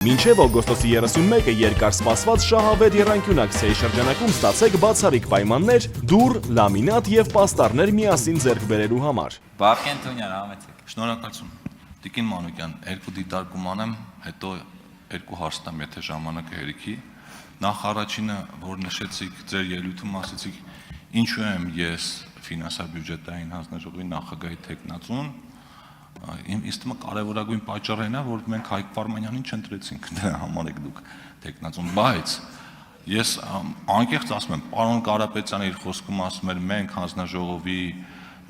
Մինչև օգոստոսի 31-ը երկար սպասված շահավետ եռանկյուն ակցիայի շրջանակում ստացեք բացառիկ պայմաններ դուռ, լամինատ և պաստառներ միասին ձեռք բերելու համար։ Վարդգեն Թունյան, համեցեք։ Շնորհակալություն։ Տիկին Մանուկյան, երկու դիտարկում անեմ, հետո երկու հարց տամ, եթե ժամանակը հերիքի։ Նախ առաջինը, որ նշեցիք ձեր ելույթում ասեցիք, ինչու եմ ես ֆինանսա-բյուջետային հանձնաժողովի նախագահի թեկնածուն։ Ինձ թվում է կարևորագույն պատճառը այն է, որ մենք Հայկ Վարդանյանին չընտրեցինք, դրա համար եք դուք թեկնածուն, բայց ես անկեղծ ասում եմ, պարոն Կարապետյանը իր խոսքում ասում էր, մենք հանձնաժողովի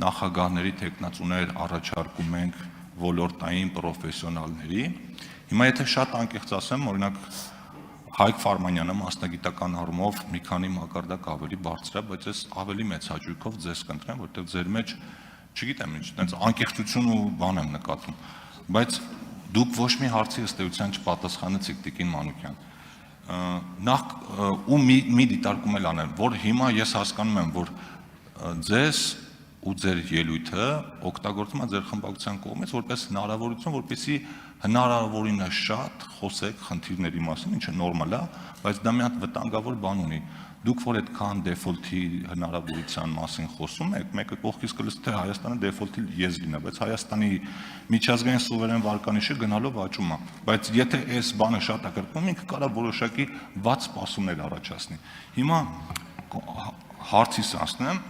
նախագահների թեկնածուներ առաջարկում ենք ոլորտային պրոֆեսիոնալների։ Հիմա եթե շատ անկեղծ ասեմ, օրինակ Հայկ Վարդանյանը մասնագիտական առումով մի քանի մակարդակ ավելի բարձր է, բայց ես ավելի մեծ հաճույքով ձեզ կընտրեմ, որտեղ ձեր մեջ չգիտեմ ինչ, այդպես անկեղծություն ու բան եմ նկատում, բայց դուք ոչ մի հարցի ըստ էության չպատասխանեցիք Տիկին Մանուկյան։ Նախ ու մի դիտարկում էլ անեմ, որ հիմա ես հասկանում եմ, որ ձեզ ու ձեր ելույթը օգտագործվում է ձեր խմբակցության կողմից որպես հնարավորություն, որպեսզի հնարավորինս շատ խոսեք խնդիրների մասին, ինչը նորմալ է, բայց դա մի հատ վտանգավոր բան ունի։ Դուք որ այդքան դեֆոլթի հնարավորության մասին խոսում եք, մեկը կողքից կլսի, թե Հայաստանը դեֆոլթի եզրին է, բայց Հայաստանի միջազգային սուվերեն վարկանիշը գնալով աճում է։ Բայց եթե այս բանը շատ ակրկվում, ինքը կարող որոշակի վատ սպասումներ առաջացնի։ Հիմա հարցիս անցնեմ,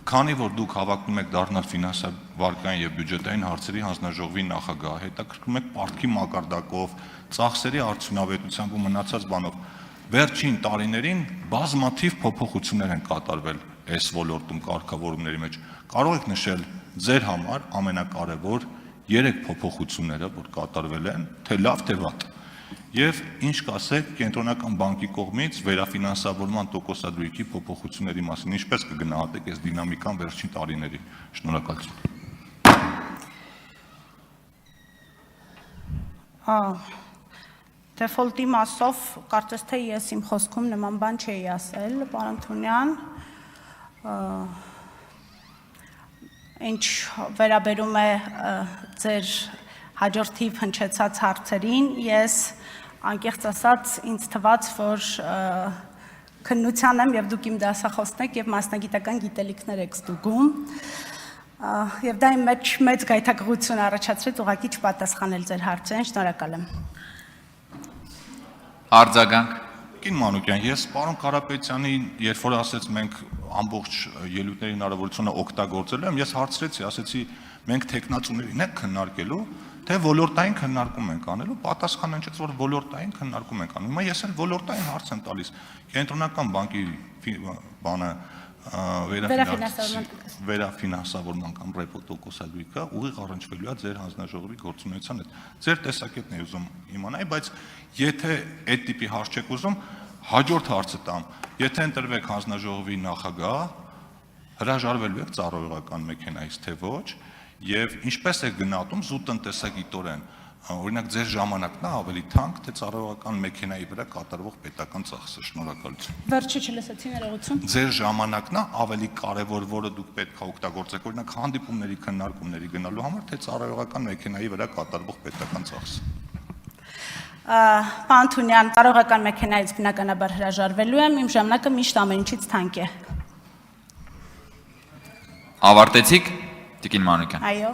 քանի որ դուք հավակնում եք դառնալ ֆինանսա-վարկային եւ բյուջետային հարցերի հանձնաժողովի նախագահ, հետաքրքրում եք պարտքի մակարդակով, ծախսերի արդյունավետությամբ ու մնացած բանով, վերջին տարիներին բազմաթիվ փոփոխություններ են կատարվել այս ոլորտում կարգավորումների մեջ։ Կարող եք նշել ձեր համար ամենակարևոր 3 փոփոխությունները, որ կատարվել են, թե լավ, թե վատ։ Եվ ինչ կասեք Կենտրոնական բանկի կողմից վերաֆինանսավորման տոկոսադրույքի փոփոխությունների մասին, ինչպես կգնահատեք այս դինամիկան վերջին տարիների։ Շնորհակալություն։ Դեֆոլտի մասով կարծես թե ես իմ խոսքում նման բան չէի ասել, պարոն Թունյան, ինչ վերաբերում է ձեր հաջորդիվ հնչեցած հարցերին, ես անկեղծ ասած ինձ թվաց, որ քննության եմ եւ դուք իմ դասախոսն եք եւ մասնագիտական գիտելիքներ եք ստուգում եւ դա իմ մեջ մեծ գայթակղություն առաջացրեց ուղղակի չպատասխանել ձեր հարցերին, շնորհակալ եմ։ Արձագանք։ Տիկին Մանուկյան, ես պարոն Կարապետյանին, երբ որ ասեց մենք ամբողջ ելույթների հնարավորությունը օգտագործելու եմ, ես հարցրեցի, ասեցի մենք թեկնածուներին ենք քննարկելու, թե ոլորտային քննարկում ենք անելու, պատասխանը հնչեց, որ ոլորտային քննարկում ենք անում։ Հիմա ես էլ ոլորտային հարց եմ տալիս։ Կենտրոնական բանկի բանը վերաֆինանսավորման կամ ռեպո տոկոսադրույքը ուղիղ առնչվելու է ձեր հանձնաժողովի գործունեության հետ։ Ձեր տեսակետն է ուզում իմանալ, բայց եթե այդ տիպի հարց չեք ուզում, հաջորդ հարցը տամ։ Եթե ընտրվեք հանձնաժողովի նախագահ, հրաժարվելու եք ծառայողական մեքենայից, թե ոչ, եւ ինչպես եք գնահատում զուտընտեսագիտորեն, օրինակ ձեր ժամանակն է ավելի թանկ, թե ծառայողական մեքենայի վրա կատարվող պետական ծախսը։ Շնորհակալություն։ Վերջը չլսեցի, ներողություն։ Ձեր ժամանակն է ավելի կարևոր, որը դուք պետք է օգտագործեք, օրինակ հանդիպումների քննարկումների գնալու համար, թե ծառայողական մեքենայի վրա կատարվող պետական ծախսը։ Պարոն Թունյան, ծառայողական մեքենայից բնականաբար հրաժարվելու եմ, իմ ժամանակը միշտ ամեն ինչից թանկ է։ Ավարտեցիք, Տիկին Մանուկյան։ Այո։